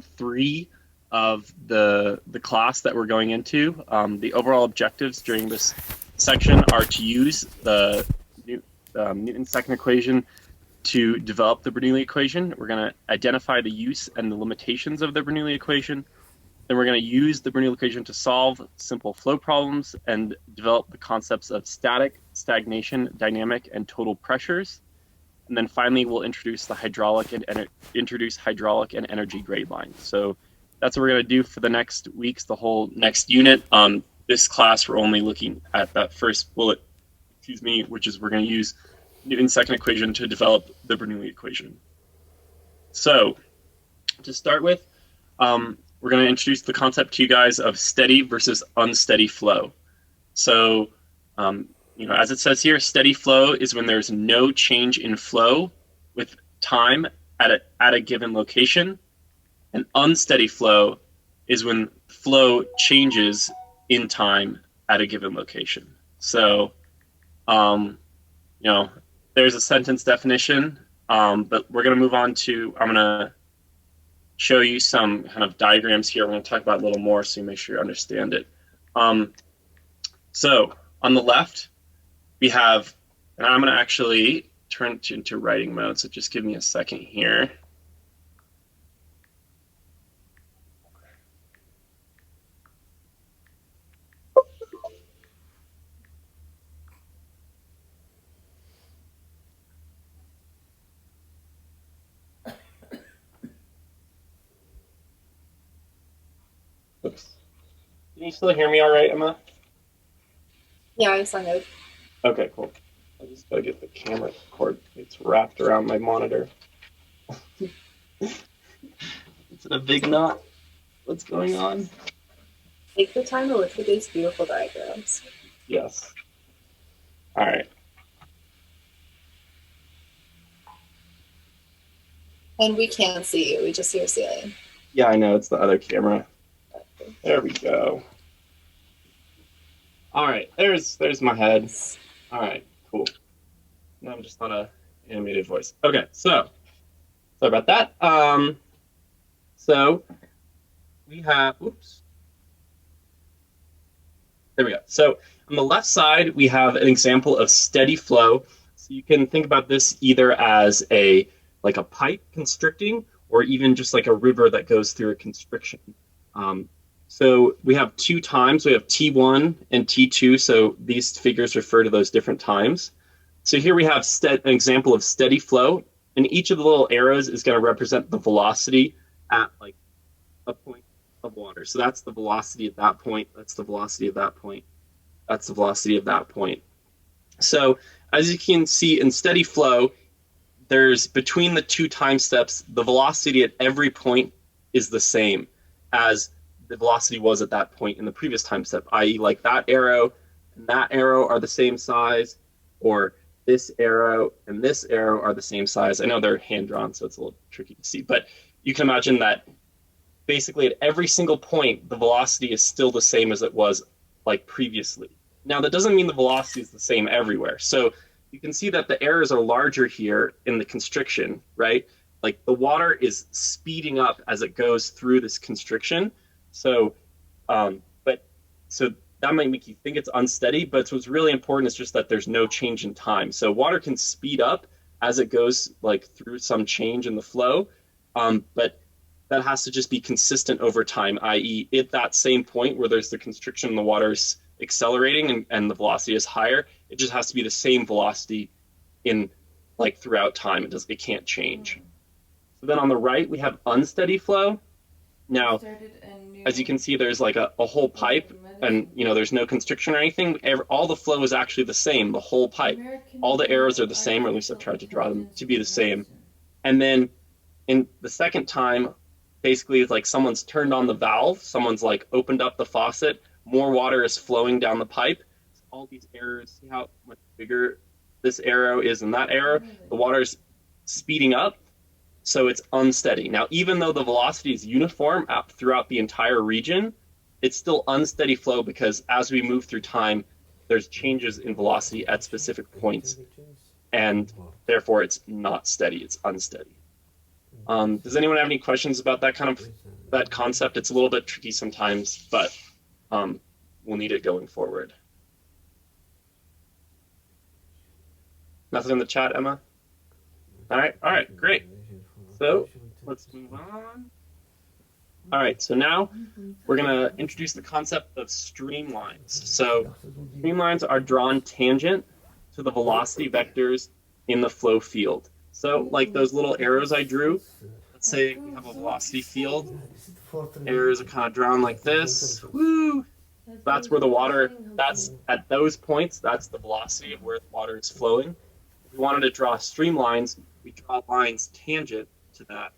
3 of the class that we're going into. The overall objectives during this section are to use the Newton's second equation to develop the Bernoulli equation. We're going to identify the use and the limitations of the Bernoulli equation. Then we're going to use the Bernoulli equation to solve simple flow problems and develop the concepts of static, stagnation, dynamic, and total pressures. And then finally, we'll introduce the hydraulic and energy grade lines. So that's what we're going to do for the next weeks, the whole next unit. This class, we're only looking at that first bullet, which is we're going to use Newton's second equation to develop the Bernoulli equation. So to start with, we're going to introduce the concept to you guys of steady versus unsteady flow. So, as it says here, steady flow is when there's no change in flow with time at a given location. And unsteady flow is when flow changes in time at a given location. So, there's a sentence definition, but we're going to move on to, I'm going to show you some kind of diagrams here. We're going to talk about it a little more so you make sure you understand it. So on the left, we have, and I'm going to actually turn it into writing mode, so just give me a second here. Oops. Can you still hear me all right, Emma? Yeah, I sound good. Okay, cool. I just gotta get the camera cord. It's wrapped around my monitor. Is it a big knot? What's going on? Take the time to look at these beautiful diagrams. Yes. All right. And we can't see you. We just see your ceiling. Yeah, I know. It's the other camera. There we go. All right, there's my head. All right, cool. Now I'm just on a animated voice. Okay, so sorry about that. So we have, oops. There we go. So on the left side, we have an example of steady flow. So you can think about this either as a pipe constricting, or even just like a river that goes through a constriction. So we have 2 times. We have T1 and T2. So these figures refer to those different times. So here we have an example of steady flow. And each of the little arrows is going to represent the velocity at like a point of water. So that's the velocity at that point. That's the velocity of that point. That's the velocity of that point. So as you can see in steady flow, there's between the 2 time steps, the velocity at every point is the same as the velocity was at that point in the previous time step, i.e. like that arrow and that arrow are the same size, or this arrow and this arrow are the same size. I know they're hand-drawn, so it's a little tricky to see, but you can imagine that basically at every single point, the velocity is still the same as it was like previously. Now, that doesn't mean the velocity is the same everywhere. So you can see that the arrows are larger here in the constriction, right? Like the water is speeding up as it goes through this constriction. So, so that might make you think it's unsteady, but what's really important is just that there's no change in time. So water can speed up as it goes like through some change in the flow, but that has to just be consistent over time, i.e. at that same point where there's the constriction and the water's accelerating and the velocity is higher, it just has to be the same velocity in like throughout time. It can't change. So then on the right, we have unsteady flow. Now, as you can see, there's like a whole pipe, and there's no constriction or anything. All the flow is actually the same, the whole pipe. All the arrows are the same, or at least I've tried to draw them to be the same. And then in the second time, basically it's like someone's turned on the valve, someone's like opened up the faucet, more water is flowing down the pipe. So all these arrows, see how much bigger this arrow is than that arrow? The water's speeding up. So it's unsteady. Now, even though the velocity is uniform throughout the entire region, it's still unsteady flow because as we move through time, there's changes in velocity at specific points, and therefore it's not steady, it's unsteady. Does anyone have any questions about that concept? It's a little bit tricky sometimes, but we'll need it going forward. Nothing in the chat, Emma? All right, great. So let's move on. All right, so now we're going to introduce the concept of streamlines. So streamlines are drawn tangent to the velocity vectors in the flow field. So like those little arrows I drew, let's say we have a velocity field. Arrows are kind of drawn like this. Woo! That's where the water, that's at those points, that's the velocity of where the water is flowing. If we wanted to draw streamlines, we draw lines tangent to that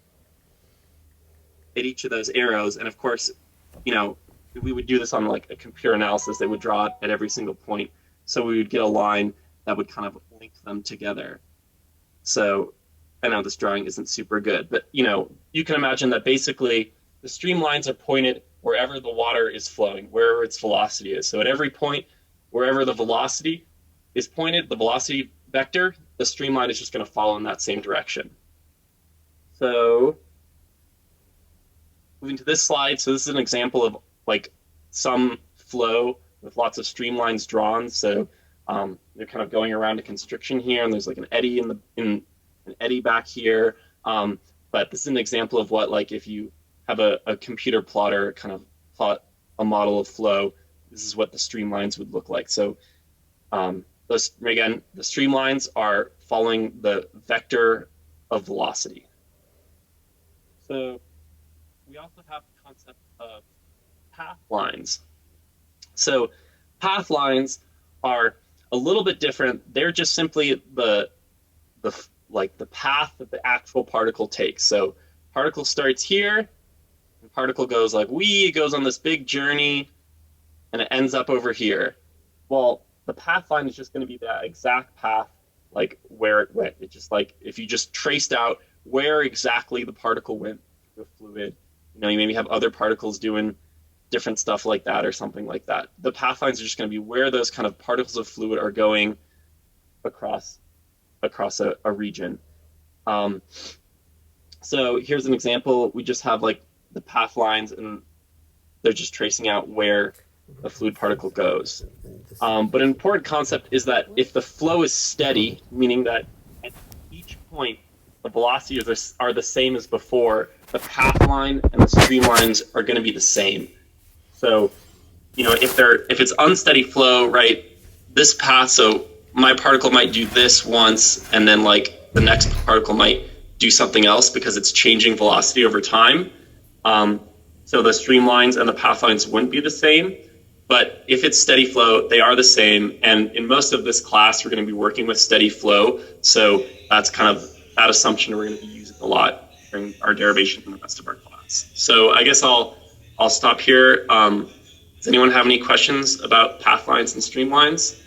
at each of those arrows. And of course, you know, we would do this on like a computer analysis. They would draw it at every single point. So we would get a line that would kind of link them together. So I know this drawing isn't super good, but you know, you can imagine that basically the streamlines are pointed wherever the water is flowing, wherever its velocity is. So at every point, wherever the velocity is pointed, the velocity vector, the streamline is just going to follow in that same direction. So moving to this slide, so this is an example of like some flow with lots of streamlines drawn. So they're kind of going around a constriction here, and there's like an eddy in an eddy back here. But this is an example of what, like, if you have a computer plotter kind of plot a model of flow, this is what the streamlines would look like. So again, the streamlines are following the vector of velocity. So we also have the concept of path lines. So path lines are a little bit different. They're just simply the path that the actual particle takes. So particle starts here, and particle goes like it goes on this big journey, and it ends up over here. Well, the path line is just going to be that exact path, like where it went. It's just like if you just traced out where exactly the particle went through the fluid. You know, you maybe have other particles doing different stuff like that or something like that. The path lines are just going to be where those kind of particles of fluid are going across a region. So here's an example. We just have like the path lines, and they're just tracing out where the fluid particle goes. But an important concept is that if the flow is steady, meaning that at each point the velocities are the same as before, the path line and the streamlines are going to be the same. So, you know, if it's unsteady flow, right, this path, so my particle might do this once, and then like the next particle might do something else because it's changing velocity over time. So the streamlines and the path lines wouldn't be the same. But if it's steady flow, they are the same. And in most of this class, we're going to be working with steady flow. So that's kind of that assumption we're going to be using a lot during our derivation in the rest of our class. So I guess I'll stop here. Does anyone have any questions about path lines and streamlines?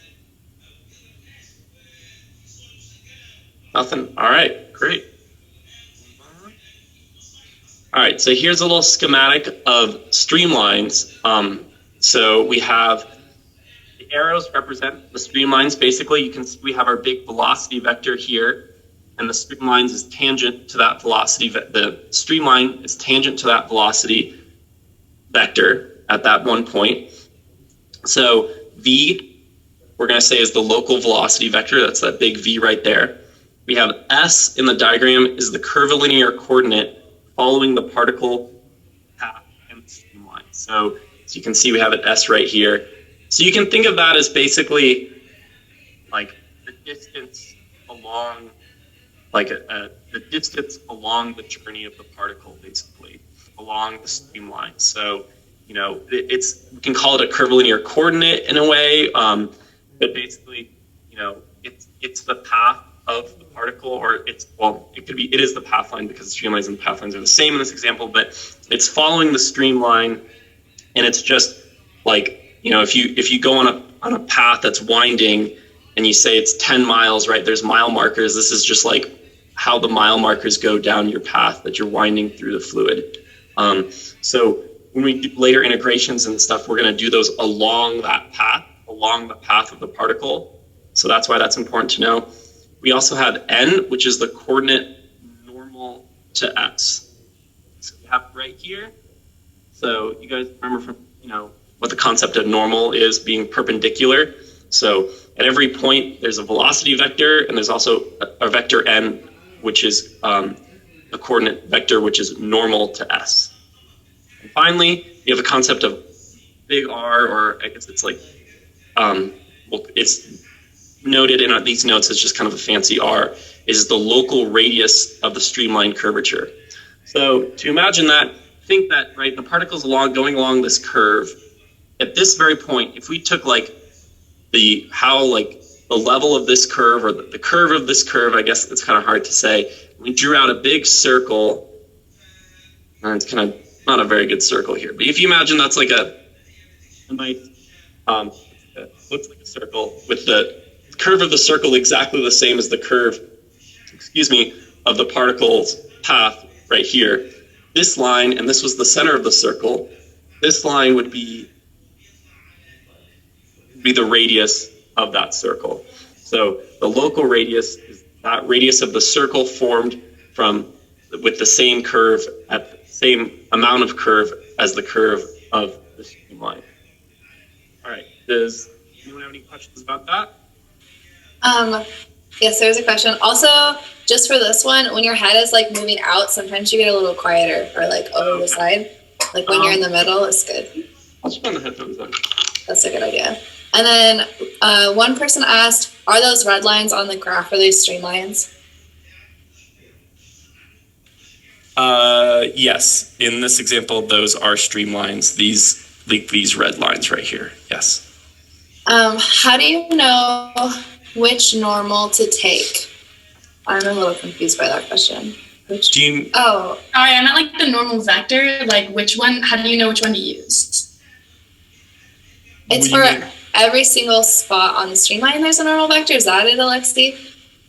Nothing? All right, great. All right, so here's a little schematic of streamlines. So we have the arrows represent the streamlines. Basically, you can see we have our big velocity vector here, and the streamlines is tangent to that velocity. The streamline is tangent to that velocity vector at that one point. So V, we're going to say, is the local velocity vector. That's that big V right there. We have S in the diagram is the curvilinear coordinate following the particle path and the streamline. So you can see we have an S right here. So you can think of that as basically like the distance along, like the distance along the journey of the particle, basically along the streamline. So, you know, we can call it a curvilinear coordinate in a way, but basically, you know, it's the path of the particle, or it is the path line, because the streamlines and the path lines are the same in this example, but it's following the streamline. And it's just like, you know, if you go on a path that's winding and you say it's 10 miles, right? There's mile markers. This is just like how the mile markers go down your path that you're winding through the fluid. So when we do later integrations and stuff, we're going to do those along that path, along the path of the particle. So that's why that's important to know. We also have N, which is the coordinate normal to S. So we have right here. So you guys remember from, what the concept of normal is, being perpendicular. So at every point, there's a velocity vector, and there's also a vector n, which is a coordinate vector, which is normal to S. And finally, you have a concept of big R, or I guess it's like, it's noted in these notes as just kind of a fancy R, is the local radius of the streamline curvature. So to imagine that, think that, right, the particles going along this curve, at this very point, if we took like the level of this curve, or the curve of this curve, I guess it's kind of hard to say, we drew out a big circle, and it's kind of not a very good circle here, but if you imagine that's like a nice, looks like a circle with the curve of the circle exactly the same as the curve, of the particle's path right here. This line, and this was the center of the circle, this line would be the radius of that circle. So the local radius is that radius of the circle formed with the same curve at the same amount of curve as the curve of the streamline. All right, does anyone have any questions about that? Yes, there's a question. Also, just for this one, when your head is like moving out, sometimes you get a little quieter, or like over the side. Like when you're in the middle, it's good. I'll just put the headphones on. That's a good idea. And then one person asked, are those red lines on the graph, are they streamlines? Yes. In this example, those are streamlines. These red lines right here. Yes. How do you know which normal to take? I'm a little confused by that question. Sorry, I meant like the normal vector, like which one, how do you know which one to use? It's for every single spot on the streamline there's a normal vector. Is that it, Alexi?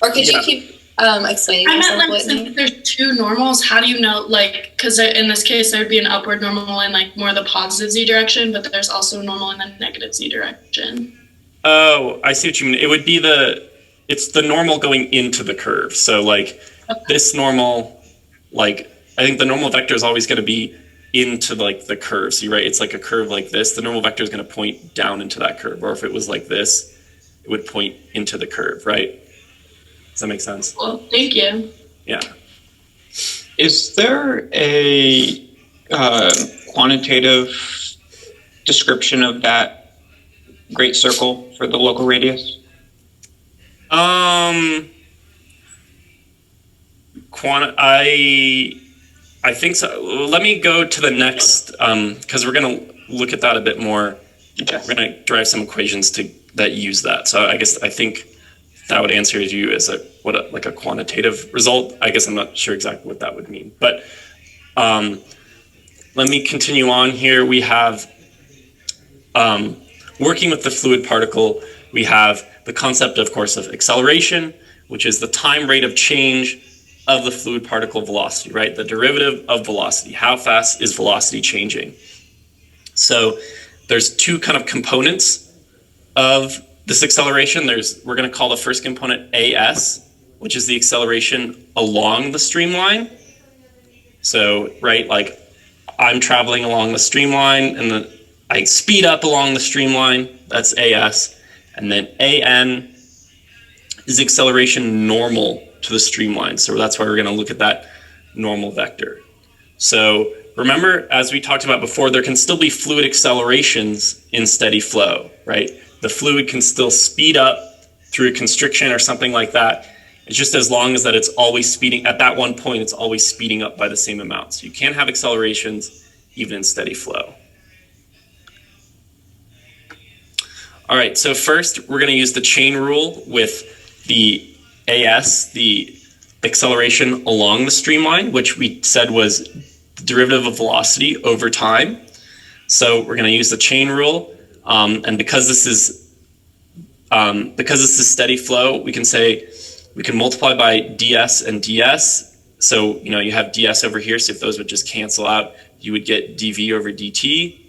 Or could you keep explaining I yourself? meant like since there's two normals, how do you know, like, because in this case there would be an upward normal in like more the positive z direction, but there's also normal in the negative z direction. Oh, I see what you mean. It would be it's the normal going into the curve. So like this normal, like I think the normal vector is always going to be into like the curve. So you're right, it's like a curve like this. The normal vector is going to point down into that curve. Or if it was like this, it would point into the curve, right? Does that make sense? Well, thank you. Yeah. Is there a quantitative description of that great circle for the local radius? I think so. Let me go to the next, because we're going to look at that a bit more. Okay. We're going to derive some equations that use that. So I think that would answer you as a quantitative result. I guess I'm not sure exactly what that would mean. But let me continue on here. We have, working with the fluid particle, we have the concept, of course, of acceleration, which is the time rate of change of the fluid particle velocity, right? The derivative of velocity. How fast is velocity changing? So there's two kind of components of this acceleration. We're going to call the first component AS, which is the acceleration along the streamline. So, right, like I'm traveling along the streamline and then I speed up along the streamline. That's AS. And then AN is acceleration normal to the streamline. So that's why we're going to look at that normal vector. So remember, as we talked about before, there can still be fluid accelerations in steady flow, right? The fluid can still speed up through constriction or something like that. It's just as long as that it's always speeding, at that one point, it's always speeding up by the same amount. So you can have accelerations even in steady flow. All right, so first we're going to use the chain rule with the AS, the acceleration along the streamline, which we said was the derivative of velocity over time. So we're going to use the chain rule, and because this is steady flow, we can multiply by ds and ds. So you have ds over here. So if those would just cancel out, you would get dv over dt.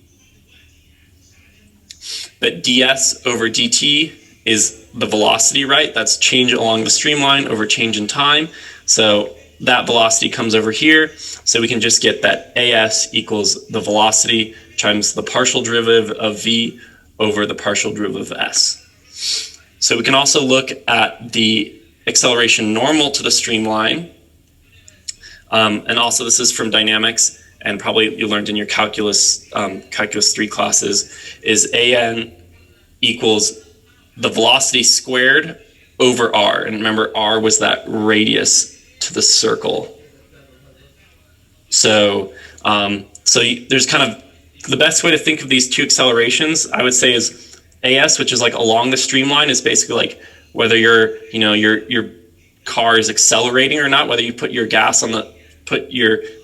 But ds over dt is the velocity, right? That's change along the streamline over change in time. So that velocity comes over here. So we can just get that AS equals the velocity times the partial derivative of V over the partial derivative of S. So we can also look at the acceleration normal to the streamline. And also this is from dynamics, and probably you learned in your calculus 3 classes, is AN equals the velocity squared over R. And remember, R was that radius to the circle. So, there's kind of, the best way to think of these two accelerations, I would say, is AS, which is like along the streamline, is basically like whether your car is accelerating or not, whether you put your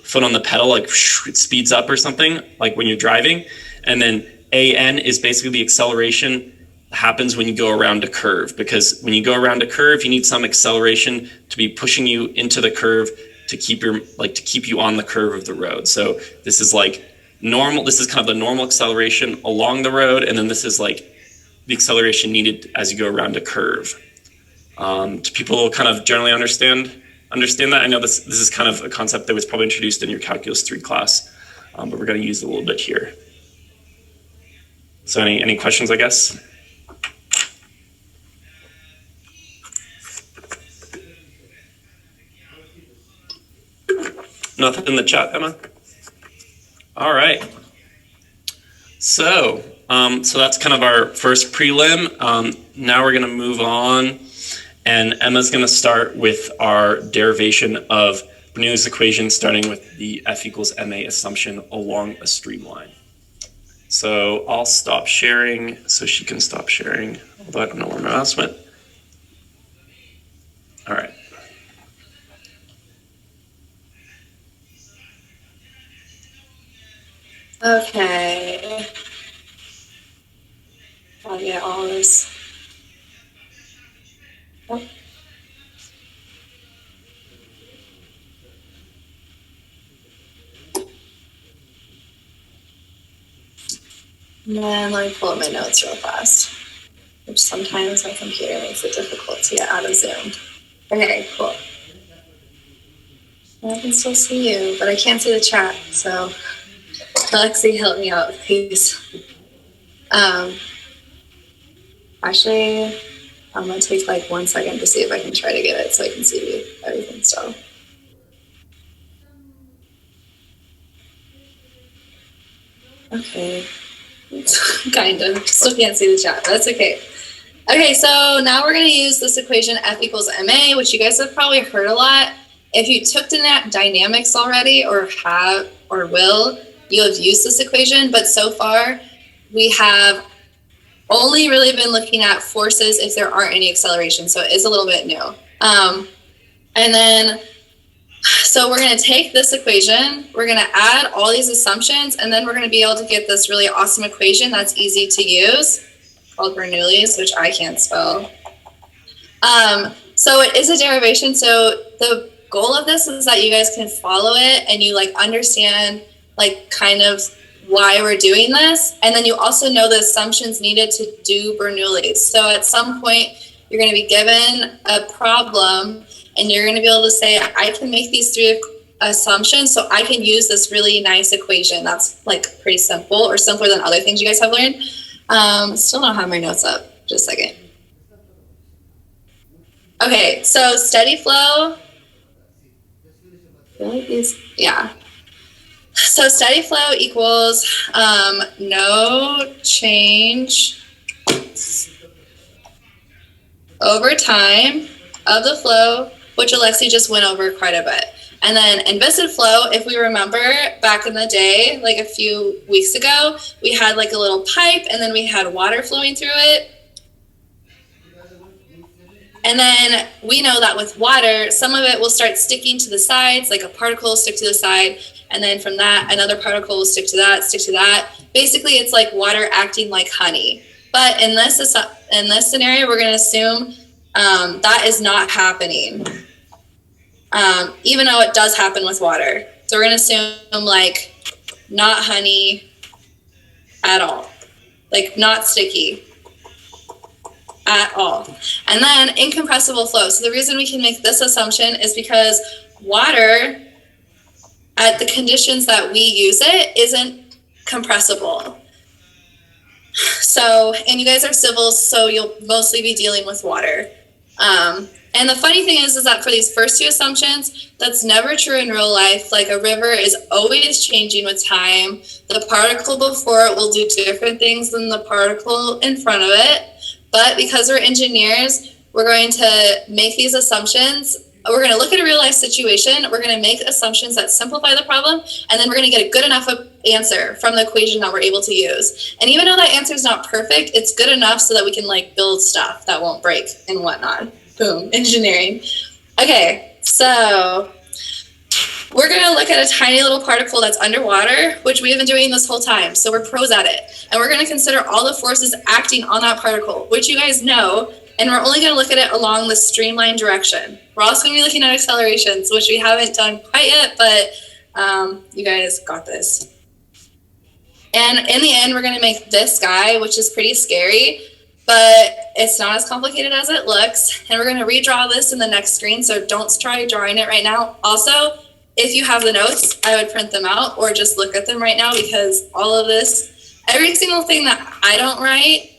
foot on the pedal, like it speeds up or something, like when you're driving. And then AN is basically the acceleration happens when you go around a curve, because when you go around a curve, you need some acceleration to be pushing you into the curve to keep you on the curve of the road. So this is like normal. This is kind of the normal acceleration along the road, and then this is like the acceleration needed as you go around a curve. Do people kind of generally understand that? I know this is kind of a concept that was probably introduced in your Calculus 3 class, but we're going to use it a little bit here. So any questions, I guess? Nothing in the chat, Emma? All right. So that's kind of our first prelim. Now we're going to move on, and Emma's going to start with our derivation of Bernoulli's equation, starting with the F equals ma assumption along a streamline. So I'll stop sharing so she can stop sharing, although I don't know where my mouse went. All right. Okay. I'll get all this. Oh. And then let me pull up my notes real fast, which sometimes my computer makes it difficult to get out of Zoom. Okay, cool. I can still see you, but I can't see the chat, so Alexi, help me out, please. Actually, I'm gonna take like 1 second to see if I can try to get it so I can see everything still. Okay, kind of. Still can't see the chat, but that's okay. Okay, so now we're gonna use this equation F equals ma, which you guys have probably heard a lot. If you took dynamics already or will, you have used this equation, but so far we have only really been looking at forces if there aren't any acceleration, so it is a little bit new. And then, so we're gonna take this equation, we're gonna add all these assumptions, and then we're gonna be able to get this really awesome equation that's easy to use, called Bernoulli's, which I can't spell. So it is a derivation, so the goal of this is that you guys can follow it and you like understand like kind of why we're doing this, and then you also know the assumptions needed to do Bernoulli's. So at some point you're going to be given a problem and you're going to be able to say, I can make these 3 assumptions so I can use this really nice equation that's like pretty simple, or simpler than other things you guys have learned. Still don't have my notes up, just a second. Okay, so steady flow. I feel like yeah. So steady flow equals no change over time of the flow, which Alexi just went over quite a bit. And then in viscid flow, if we remember back in the day, like a few weeks ago, we had like a little pipe and then we had water flowing through it. And then we know that with water, some of it will start sticking to the sides, like a particle will stick to the side. And then from that, another particle will stick to that, stick to that. Basically, it's like water acting like honey. But in this scenario, we're going to assume that is not happening, even though it does happen with water. So we're going to assume like not honey at all, like not sticky at all. And then incompressible flow. So the reason we can make this assumption is because water at the conditions that we use it isn't compressible. So, and you guys are civils, so you'll mostly be dealing with water. And the funny thing is that for these first two assumptions, that's never true in real life. Like a river is always changing with time. The particle before it will do different things than the particle in front of it. But because we're engineers, we're going to make these assumptions. We're going to look at a real life situation. We're going to make assumptions that simplify the problem. And then we're going to get a good enough answer from the equation that we're able to use. And even though that answer is not perfect, it's good enough so that we can like build stuff that won't break and whatnot. Boom, engineering. Okay, so we're going to look at a tiny little particle that's underwater, which we have been doing this whole time. So we're pros at it. And we're going to consider all the forces acting on that particle, which you guys know. And we're only going to look at it along the streamline direction. We're also going to be looking at accelerations, which we haven't done quite yet, but you guys got this. And in the end, we're going to make this guy, which is pretty scary, but it's not as complicated as it looks. And we're going to redraw this in the next screen, so don't try drawing it right now. Also, if you have the notes, I would print them out or just look at them right now, because all of this, every single thing that I don't write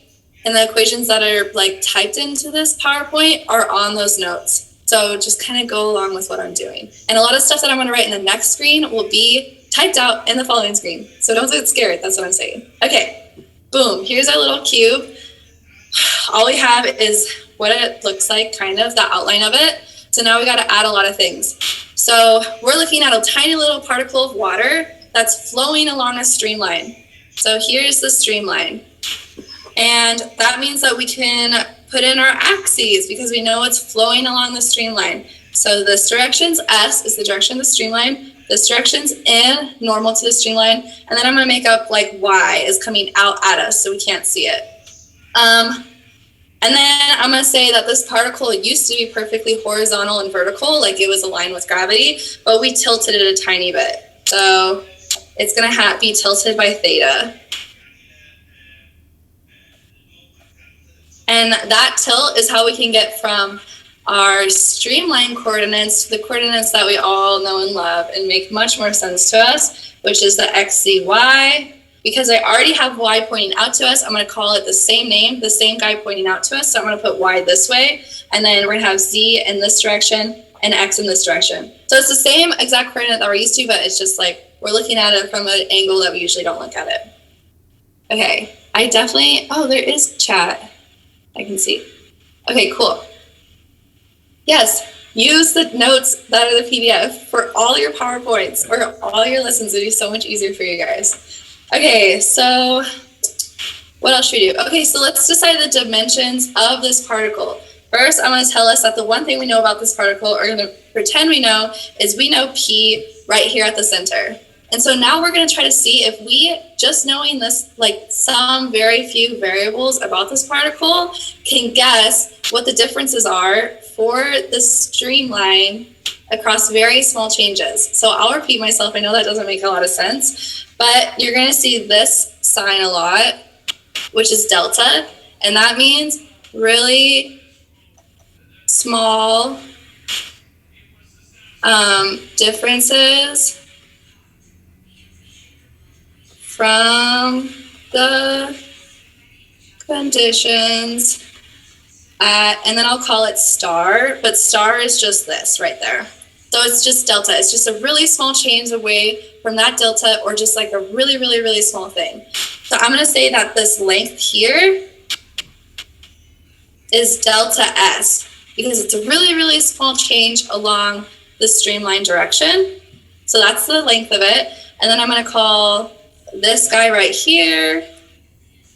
and the equations that are like typed into this PowerPoint are on those notes. So just kind of go along with what I'm doing. And a lot of stuff that I'm going to write in the next screen will be typed out in the following screen. So don't get scared. That's what I'm saying. Okay, boom. Here's our little cube. All we have is what it looks like, kind of the outline of it. So now we got to add a lot of things. So we're looking at a tiny little particle of water that's flowing along a streamline. So here's the streamline. And that means that we can put in our axes because we know it's flowing along the streamline. So this direction's S is the direction of the streamline. This direction's N, normal to the streamline. And then I'm going to make up like Y is coming out at us so we can't see it. And then I'm going to say that this particle used to be perfectly horizontal and vertical, like it was aligned with gravity, but we tilted it a tiny bit. So it's going to be tilted by theta. And that tilt is how we can get from our streamline coordinates to the coordinates that we all know and love and make much more sense to us, which is the x, z, y. Because I already have y pointing out to us, I'm going to call it the same name, the same guy pointing out to us. So I'm going to put y this way, and then we're going to have z in this direction and x in this direction. So it's the same exact coordinate that we're used to, but it's just like we're looking at it from an angle that we usually don't look at it. Okay, I definitely, oh, there is chat. I can see. Okay, cool. Yes, use the notes that are the PDF for all your PowerPoints or all your lessons. It'll be so much easier for you guys. Okay, so what else should we do? Okay, so let's decide the dimensions of this particle. First, I'm going to tell us that the one thing we know about this particle, or going to pretend we know, is we know P right here at the center. And so now we're going to try to see if we, just knowing this, like some very few variables about this particle, can guess what the differences are for the streamline across very small changes. So I'll repeat myself. I know that doesn't make a lot of sense, but you're going to see this sign a lot, which is delta. And that means really small differences from the conditions and then I'll call it star, but star is just this right there. So it's just delta. It's just a really small change away from that delta, or just like a really, really, really small thing. So I'm going to say that this length here is delta S, because it's a really, really small change along the streamline direction. So that's the length of it. And then I'm going to call this guy right here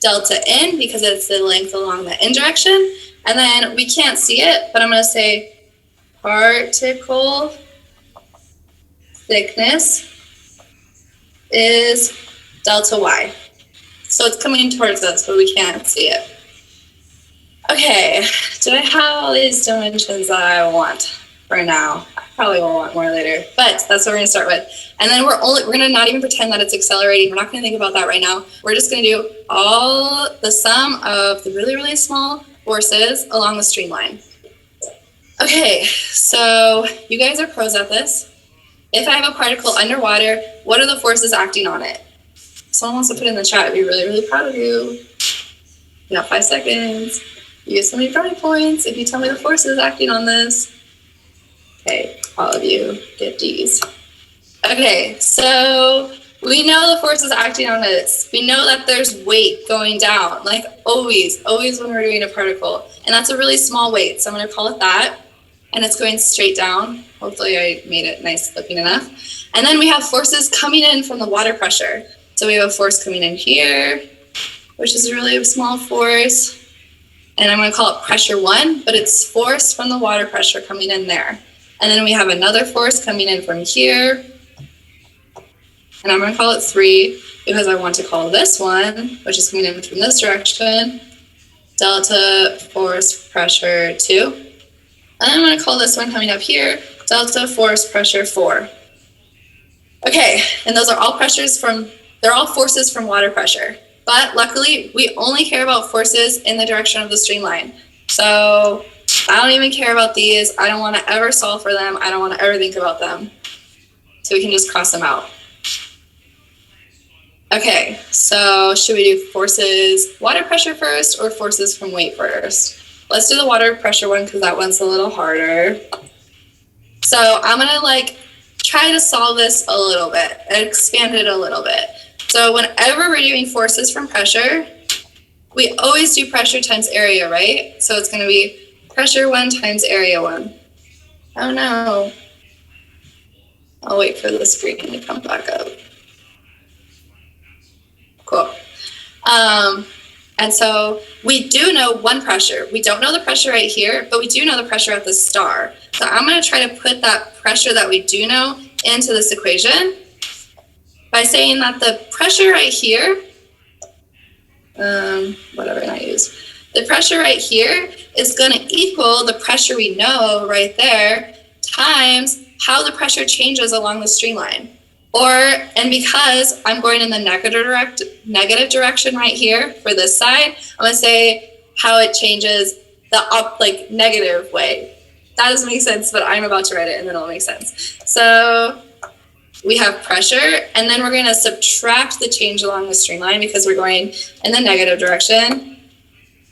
delta N, because it's the length along the N direction. And then we can't see it, but I'm going to say particle thickness is delta Y. So it's coming towards us, but we can't see it. Okay, do I have all these dimensions that I want for now? I probably will want more later, but that's what we're going to start with. And then we're going to not even pretend that it's accelerating. We're not going to think about that right now. We're just going to do all the sum of the really, really small forces along the streamline. Okay, so you guys are pros at this. If I have a particle underwater, what are the forces acting on it? Someone wants to put in the chat. I'd be really, really proud of you. You got 5 seconds. You get so many brownie points if you tell me the forces acting on this. Okay, all of you get D's. Okay, so we know the forces acting on this. We know that there's weight going down, like always when we're doing a particle. And that's a really small weight, so I'm gonna call it that. And it's going straight down. Hopefully I made it nice looking enough. And then we have forces coming in from the water pressure. So we have a force coming in here, which is really a small force. And I'm gonna call it pressure 1, but it's force from the water pressure coming in there. And then we have another force coming in from here. And I'm gonna call it 3 because I want to call this one, which is coming in from this direction, delta force pressure 2. And I'm gonna call this one coming up here, delta force pressure 4. Okay, and those are all they're all forces from water pressure. But luckily, we only care about forces in the direction of the streamline. So I don't even care about these. I don't wanna ever solve for them. I don't wanna ever think about them. So we can just cross them out. Okay, so should we do forces water pressure first or forces from weight first? Let's do the water pressure one because that one's a little harder. So I'm gonna try to solve this a little bit and expand it a little bit. So whenever we're doing forces from pressure, we always do pressure times area, right? So it's gonna be pressure 1 times area 1. Oh no. I'll wait for the screen to come back up. Cool. And so we do know one pressure. We don't know the pressure right here, but we do know the pressure at the star. So I'm going to try to put that pressure that we do know into this equation by saying that the pressure right here, whatever I use, the pressure right here is going to equal the pressure we know right there times how the pressure changes along the streamline. And because I'm going in the negative direction right here for this side, I'm going to say how it changes the negative way. That doesn't make sense, but I'm about to write it and then it'll make sense. So we have pressure, and then we're going to subtract the change along the streamline because we're going in the negative direction.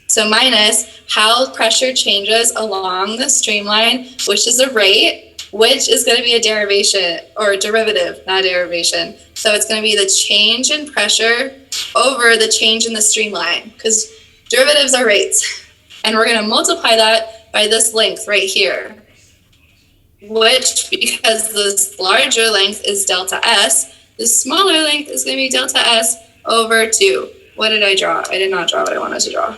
So minus how pressure changes along the streamline, which is a rate, which is going to be a derivation or a derivative, not a derivation. So it's going to be the change in pressure over the change in the streamline because derivatives are rates. And we're going to multiply that by this length right here, which, because this larger length is delta S, the smaller length is going to be delta S over 2. What did I draw? I did not draw what I wanted to draw.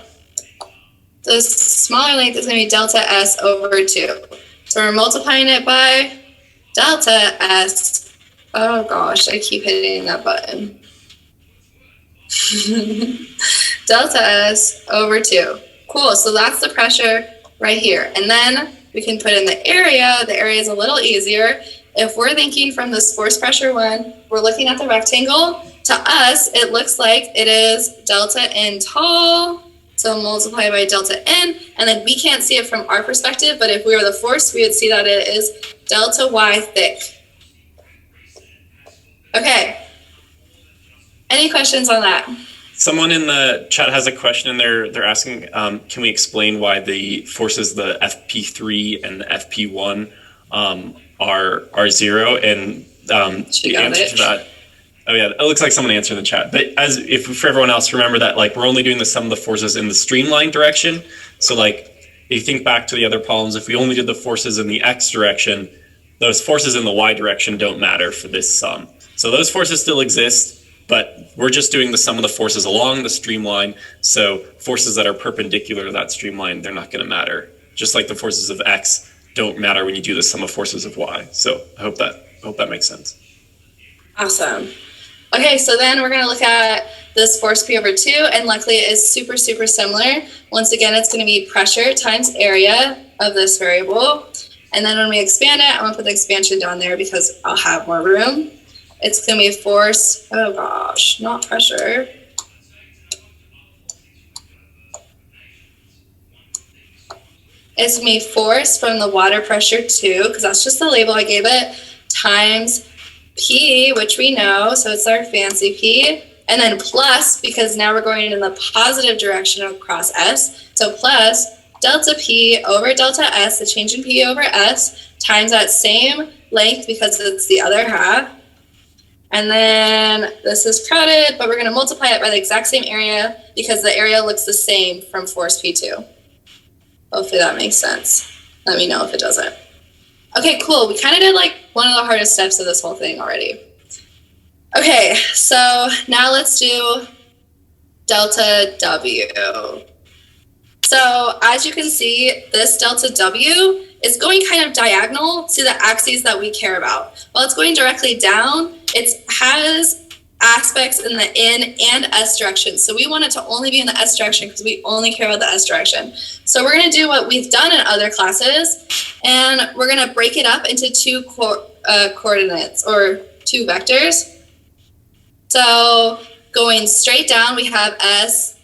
The smaller length is going to be delta S over 2. So we're multiplying it by delta S. Oh gosh, I keep hitting that button. Delta S over 2. Cool, so that's the pressure right here. And then we can put in the area. The area is a little easier. If we're thinking from this force pressure one, we're looking at the rectangle. To us, it looks like it is delta N tall. So multiply by delta N, and then we can't see it from our perspective, but if we were the force, we would see that it is delta Y thick. Okay. Any questions on that? Someone in the chat has a question, and they're asking, can we explain why the forces, the FP3 and the FP1 are 0? And the answer to that, oh yeah, it looks like someone answered in the chat. But if for everyone else, remember that we're only doing the sum of the forces in the streamline direction. So if you think back to the other problems, if we only did the forces in the X direction, those forces in the Y direction don't matter for this sum. So those forces still exist, but we're just doing the sum of the forces along the streamline. So forces that are perpendicular to that streamline, they're not going to matter. Just like the forces of X don't matter when you do the sum of forces of Y. So I hope that makes sense. Awesome. Okay, so then we're going to look at this force P over 2, and luckily it is super, super similar. Once again, it's going to be pressure times area of this variable. And then when we expand it, I'm going to put the expansion down there because I'll have more room. It's going to be a force, oh gosh, not pressure. is going to be force from the water pressure 2, because that's just the label I gave it, times P, which we know, so it's our fancy P, and then plus, because now we're going in the positive direction across S, so plus delta P over delta S, the change in P over S, times that same length because it's the other half. And then this is crowded, but we're going to multiply it by the exact same area because the area looks the same from force P2. Hopefully that makes sense. Let me know if it doesn't. Okay, cool. We kind of did like one of the hardest steps of this whole thing already. Okay, so now let's do delta W. So as you can see, this delta W is going kind of diagonal to the axes that we care about. While it's going directly down, it has aspects in the N and S direction. So we want it to only be in the S direction because we only care about the S direction. So we're going to do what we've done in other classes, and we're going to break it up into two coordinates or two vectors. So going straight down, we have it's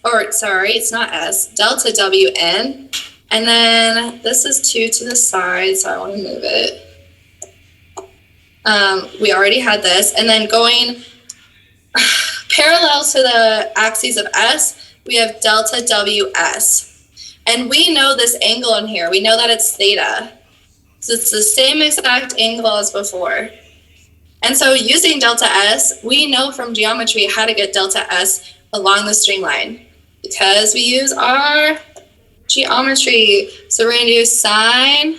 not S, delta WN. And then this is 2 to the side, so I want to move it. We already had this. And then going parallel to the axes of S, we have delta WS. And we know this angle in here. We know that it's theta. So it's the same exact angle as before. And so using delta S, we know from geometry how to get delta S along the streamline because we use our geometry. So we're going to do sine,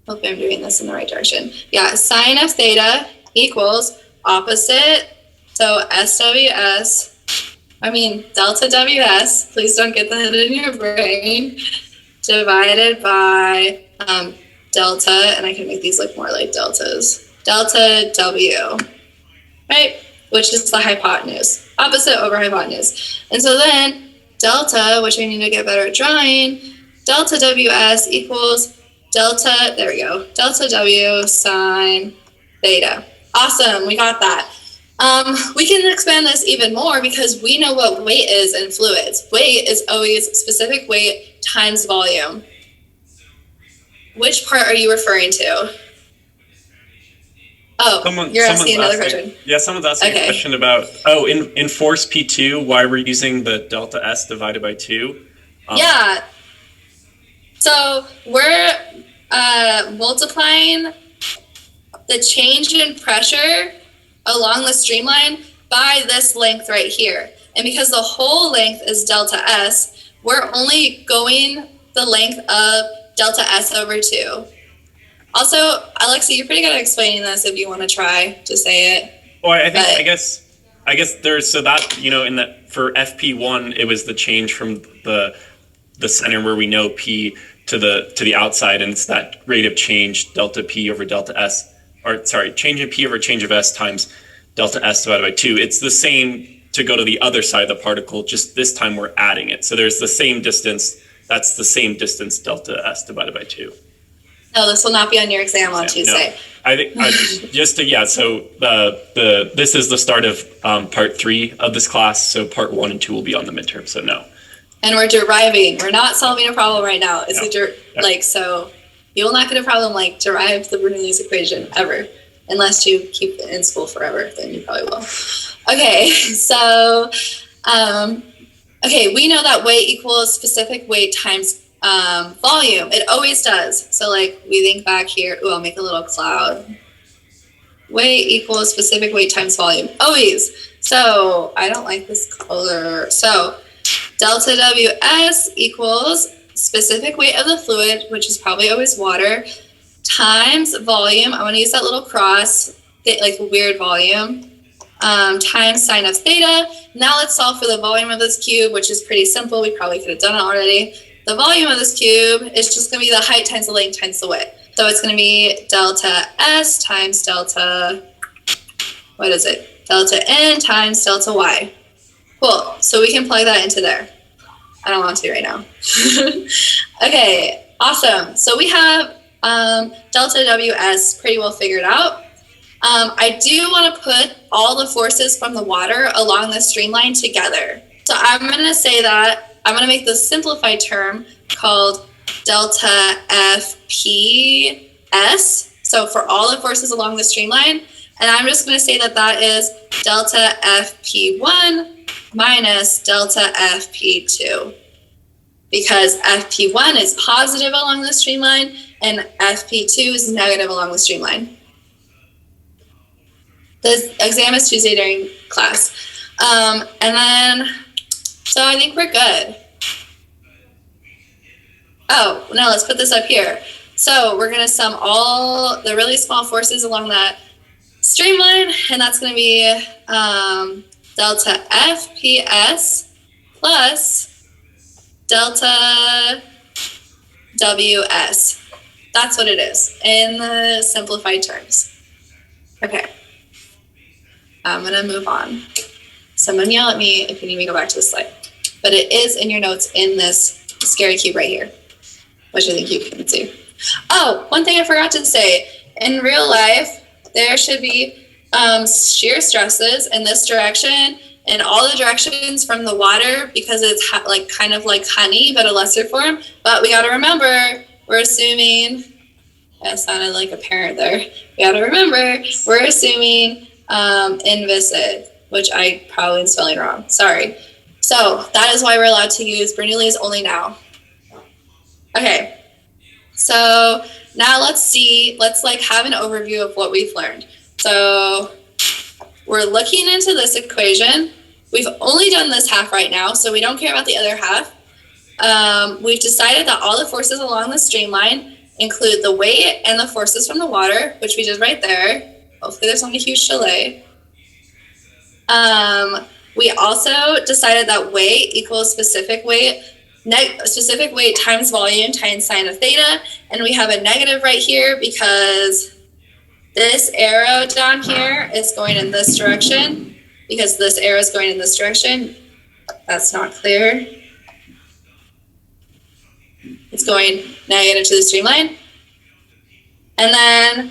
hope I'm doing this in the right direction. Yeah, sine of theta equals opposite, so delta WS, please don't get that in your brain, divided by delta, and I can make these look more like deltas, delta W, right? Which is the hypotenuse, opposite over hypotenuse. And so then delta, which I need to get better at drawing, delta WS equals delta, there we go, delta W sine theta. Awesome, we got that. We can expand this even more because we know what weight is in fluids. Weight is always specific weight times volume. Which part are you referring to? Oh, you're asking another question. Yeah, someone's asking a question about, in force P2, why we're using the delta S divided by 2. Yeah. So we're multiplying the change in pressure along the streamline by this length right here. And because the whole length is delta S, we're only going the length of delta S over 2. Also, Alexa, you're pretty good at explaining this if you want to try to say it. Well, I guess there's, so that, in that for FP1, it was the change from the center where we know P to the outside, and it's that rate of change, delta P over delta S, change in P over change of S times delta S divided by 2. It's the same to go to the other side of the particle, just this time we're adding it. So there's the same distance, that's the same distance, delta S divided by 2. No, this will not be on your exam on Tuesday. No, I think so this is the start of part 3 of this class. So part 1 and 2 will be on the midterm. So no. And we're deriving. We're not solving a problem right now. It's so you will not get a problem like derive the Bernoulli's equation ever, unless you keep it in school forever. Then you probably will. Okay, so we know that weight equals specific weight times volume. It always does. So like we think back here, I'll make a little cloud. Weight equals specific weight times volume. Always. So I don't like this color. So delta WS equals specific weight of the fluid, which is probably always water, times volume. I want to use that little cross, like a weird volume, times sine of theta. Now let's solve for the volume of this cube, which is pretty simple. We probably could have done it already. The volume of this cube is just going to be the height times the length times the width. So it's going to be delta S times delta, delta N times delta Y. Cool. So we can plug that into there. I don't want to right now. Okay, awesome. So we have delta WS pretty well figured out. I do want to put all the forces from the water along the streamline together. So I'm going to say that I'm going to make the simplified term called delta FPS. So for all the forces along the streamline, and I'm just going to say that that is delta FP1 minus delta FP2, because FP1 is positive along the streamline and FP2 is negative along the streamline. The exam is Tuesday during class. And then, so I think we're good. Oh, no, let's put this up here. So we're going to sum all the really small forces along that streamline, and that's going to be delta FPS plus delta WS. That's what it is in the simplified terms. Okay. I'm going to move on. Someone yell at me if you need me to go back to the slide. But it is in your notes in this scary cube right here, which I think you can see. Oh, one thing I forgot to say. In real life, there should be shear stresses in this direction and all the directions from the water, because it's like kind of like honey, but a lesser form. But we got to remember, we're assuming, that sounded like a parent there. We got to remember, we're assuming inviscid, which I probably am spelling wrong. Sorry. So that is why we're allowed to use Bernoulli's only now. Okay. So now let's like have an overview of what we've learned. So we're looking into this equation. We've only done this half right now, so we don't care about the other half. We've decided that all the forces along the streamline include the weight and the forces from the water, which we did right there. Hopefully there's not a huge delay. We also decided that weight equals specific weight times volume times sine of theta, and we have a negative right here because this arrow down here is going in this direction, because this arrow is going in this direction. That's not clear. It's going negative to the streamline. And then,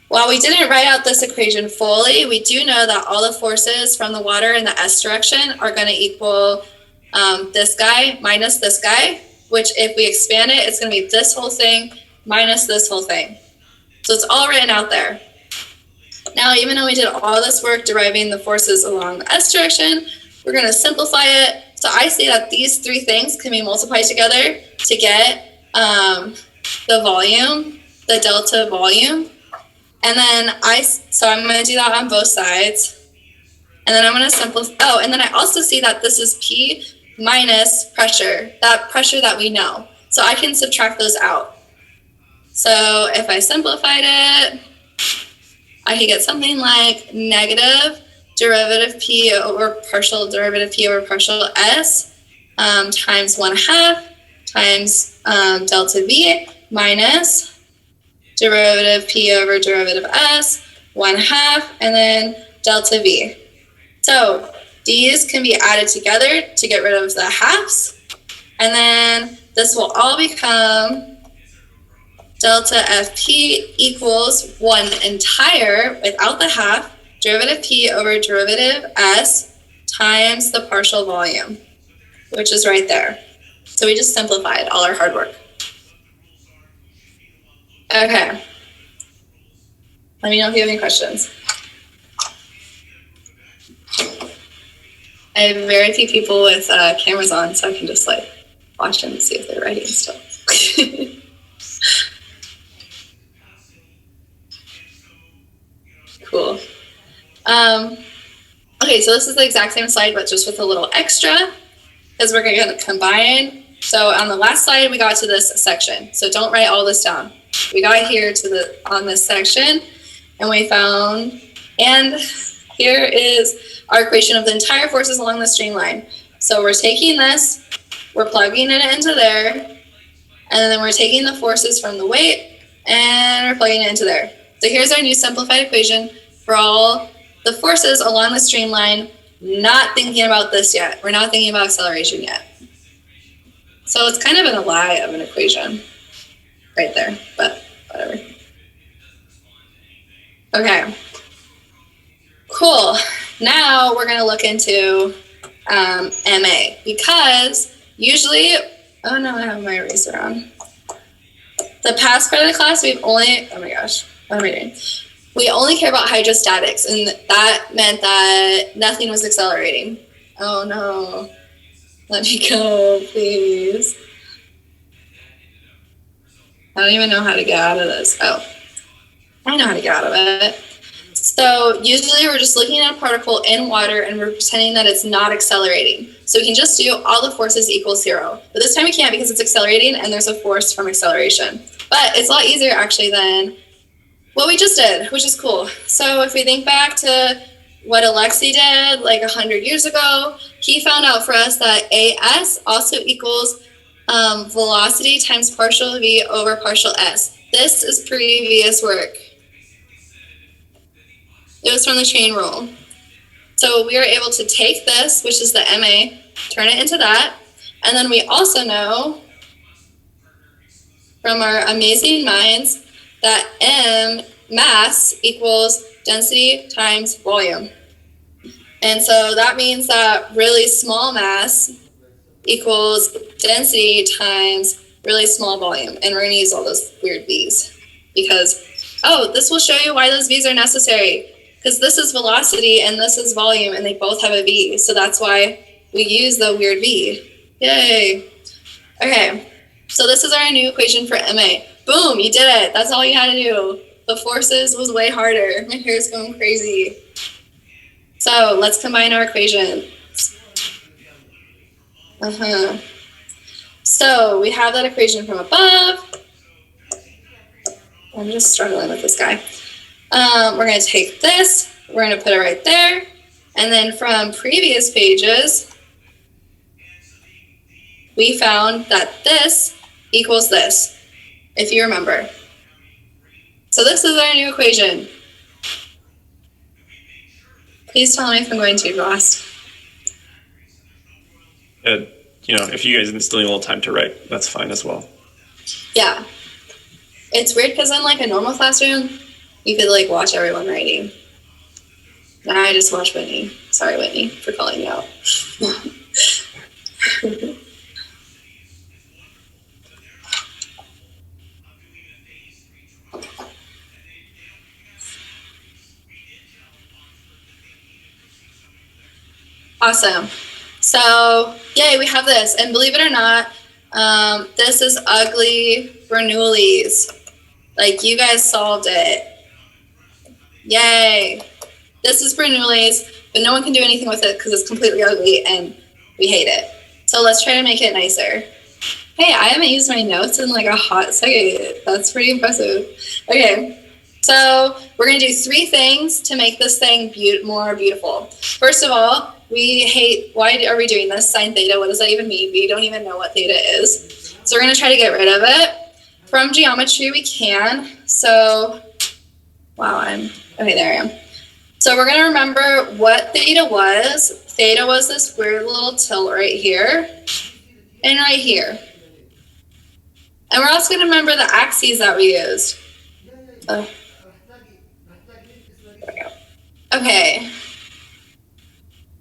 while we didn't write out this equation fully, we do know that all the forces from the water in the S direction are going to equal this guy minus this guy, which if we expand it, it's going to be this whole thing minus this whole thing. So it's all written out there. Now, even though we did all this work deriving the forces along the S direction, we're going to simplify it. So I see that these three things can be multiplied together to get the volume, the delta volume. And then so I'm going to do that on both sides. And then I'm going to simplify. Oh, and then I also see that this is P minus pressure, that pressure that we know. So I can subtract those out. So if I simplified it, I could get something like negative derivative P over partial derivative P over partial S times 1/2 times delta V minus derivative P over derivative S 1/2 and then delta V. So these can be added together to get rid of the halves. And then this will all become delta FP equals 1 entire without the half derivative P over derivative S times the partial volume, which is right there. So we just simplified all our hard work. Okay. Let me know if you have any questions. I have very few people with cameras on, so I can just like watch them and see if they're writing stuff. Cool. Okay, so this is the exact same slide, but just with a little extra, because we're going to combine. So on the last slide, we got to this section. So don't write all this down. We got here to on this section, and we found, and here is our equation of the entire forces along the streamline. So we're taking this, we're plugging it into there, and then we're taking the forces from the weight, and we're plugging it into there. So here's our new simplified equation for all the forces along the streamline, not thinking about this yet. We're not thinking about acceleration yet. So it's kind of a lie of an equation right there, but whatever. Okay. Cool. Now we're going to look into MA, because usually, oh no, I have my eraser on. the past part of the class, oh my gosh, what am I doing? We only care about hydrostatics, and that meant that nothing was accelerating. Oh no. Let me go, please. I don't even know how to get out of this. Oh, I know how to get out of it. So usually we're just looking at a particle in water and we're pretending that it's not accelerating. So we can just do all the forces equal 0. But this time we can't because it's accelerating and there's a force from acceleration. But it's a lot easier actually than what we just did, which is cool. So if we think back to what Alexei did like 100 years ago, he found out for us that AS also equals velocity times partial V over partial S. This is previous work. It was from the chain rule. So we are able to take this, which is the MA, turn it into that. And then we also know from our amazing minds that M, mass, equals density times volume. And so that means that really small mass equals density times really small volume. And we're going to use all those weird V's because, this will show you why those V's are necessary. Because this is velocity and this is volume and they both have a V. So that's why we use the weird V. Yay. Okay, so this is our new equation for MA. Boom, you did it. That's all you had to do. The forces was way harder. My hair's going crazy. So let's combine our equations. So we have that equation from above. I'm just struggling with this guy. We're going to take this. We're going to put it right there. And then from previous pages, we found that this equals this, if you remember. So this is our new equation. Please tell me if I'm going too fast. If you guys still need a little time to write, that's fine as well. Yeah. It's weird because in like a normal classroom, you could like watch everyone writing. Now I just watch Whitney. Sorry, Whitney, for calling you out. Awesome. So, yay, we have this. And believe it or not, this is ugly Bernoulli's. Like, you guys solved it. Yay. This is Bernoulli's, but no one can do anything with it because it's completely ugly and we hate it. So let's try to make it nicer. Hey, I haven't used my notes in like a hot second. That's pretty impressive. Okay, so we're going to do 3 things to make this thing more beautiful. First of all, why are we doing this? Sine theta, what does that even mean? We don't even know what theta is. So we're going to try to get rid of it. From geometry, we can. So, okay, there I am. So we're going to remember what theta was. Theta was this weird little tilt right here and right here. And we're also going to remember the axes that we used. There we go. Okay.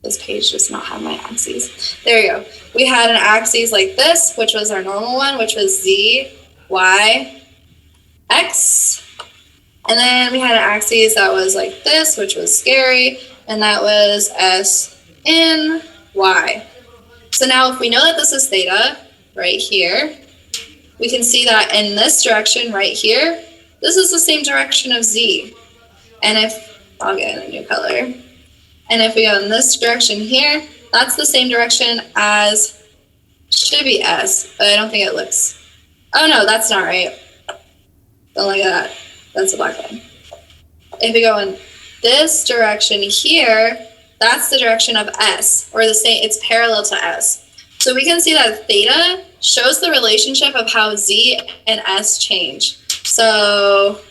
This page does not have my axes. There you go. We had an axis like this, which was our normal one, which was Z, Y, X. And then we had an axis that was like this, which was scary, and that was S, N, Y. So now if we know that this is theta right here, we can see that in this direction right here, this is the same direction of Z. And I'll get a new color. And if we go in this direction here, that's the same direction as, should be S, but I don't think it looks, oh no, that's not right. Don't look at that. That's a black line. If we go in this direction here, that's the direction of S, or the same, it's parallel to S. So we can see that theta shows the relationship of how Z and S change. So,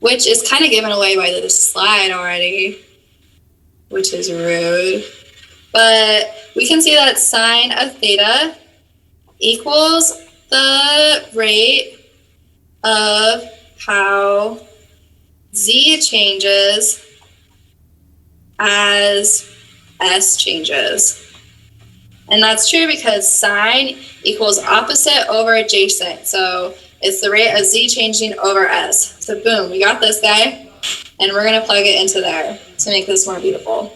which is kind of given away by this slide already, which is rude. But we can see that sine of theta equals the rate of how Z changes as S changes. And that's true because sine equals opposite over adjacent. So It's the rate of z changing over s. So boom, we got this guy, and we're going to plug it into there to make this more beautiful.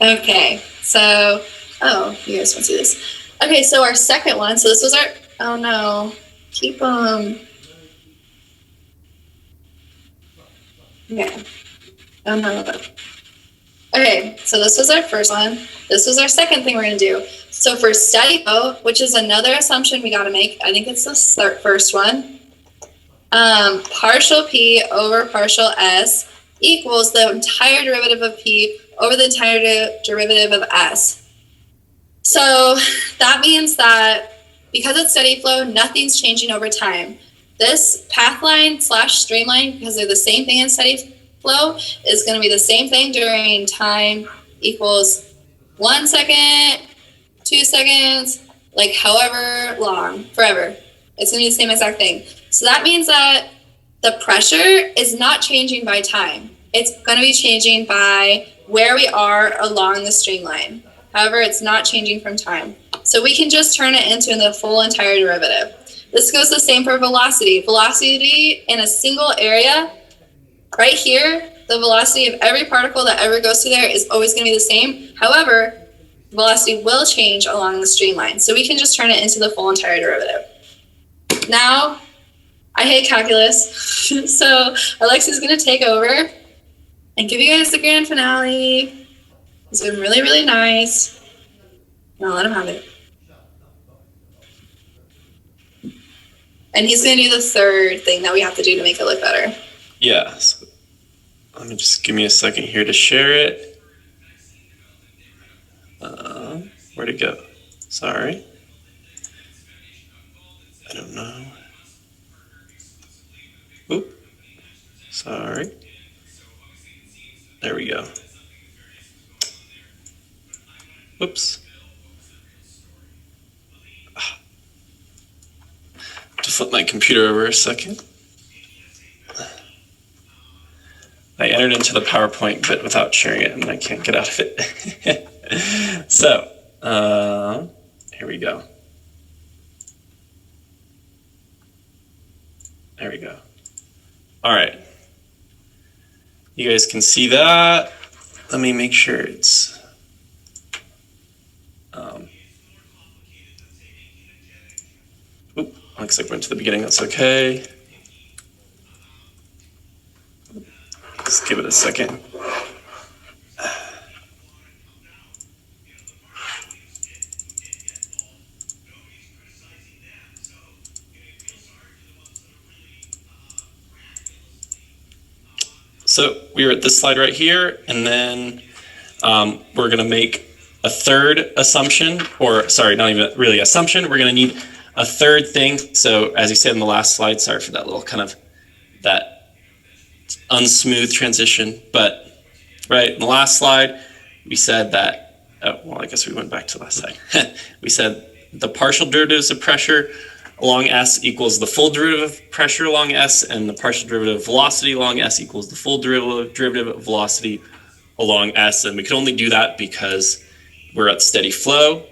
Okay, so, oh, you guys want to see this? Okay, so our second one, so this was our, oh no, keep them. Okay, oh no. Okay, so this was our first one. This was our second thing we're gonna do. So for steady flow, which is another assumption we gotta make, I think it's the first one, partial p over partial s equals the entire derivative of p over the entire derivative of s. So that means that because it's steady flow, nothing's changing over time. This path line slash streamline, because they're the same thing in steady flow, is going to be the same thing during time equals 1 second, 2 seconds, like however long, forever. It's going to be the same exact thing. So that means that the pressure is not changing by time. It's going to be changing by where we are along the streamline. However, it's not changing from time. So we can just turn it into the full entire derivative. This goes the same for velocity. Velocity in a single area, right here, the velocity of every particle that ever goes through there is always going to be the same. However, velocity will change along the streamline. So we can just turn it into the full entire derivative. Now, I hate calculus, so Alexi's going to take over and give you guys the grand finale. It's been really, really nice. I'll let him have it. And he's going to do the third thing that we have to do to make it look better. Yeah. So let me just give me a second here to share it. Where'd it go? Sorry. I don't know. Oop. Sorry. There we go. Whoops. To flip my computer over a second. I entered into the PowerPoint, but without sharing it, and I can't get out of it. So, here we go. There we go. All right. You guys can see that. Let me make sure it's... looks like went to the beginning. That's okay. Just give it a second. So we are at this slide right here, and then we're going to make a third assumption, or sorry, not even really assumption. We're going to need a third thing. So as you said in the last slide, sorry for that little kind of that unsmooth transition, but right in the last slide, we said that, oh, well, I guess we went back to the last slide. We said the partial derivatives of pressure along S equals the full derivative of pressure along S, and the partial derivative of velocity along S equals the full derivative of velocity along S. And we could only do that because we're at steady flow.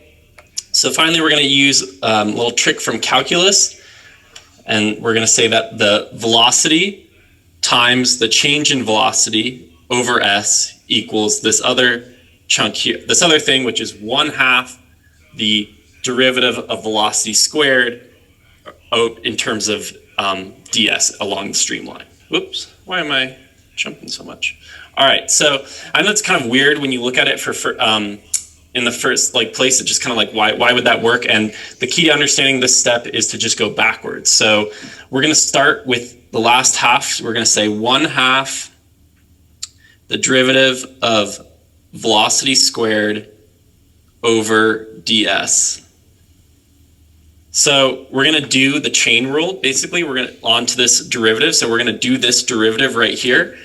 So finally, we're going to use a little trick from calculus, and we're going to say that the velocity times the change in velocity over S equals this other chunk here, this other thing, which is 1/2 the derivative of velocity squared in terms of ds along the streamline. Whoops, why am I jumping so much? All right, so I know it's kind of weird when you look at it for in the first place. It's just kind of like, why would that work? And the key to understanding this step is to just go backwards. So we're going to start with the last half. We're going to say 1/2 the derivative of velocity squared over ds. So we're going to do the chain rule. Basically, we're going to onto this derivative. So we're going to do this derivative right here.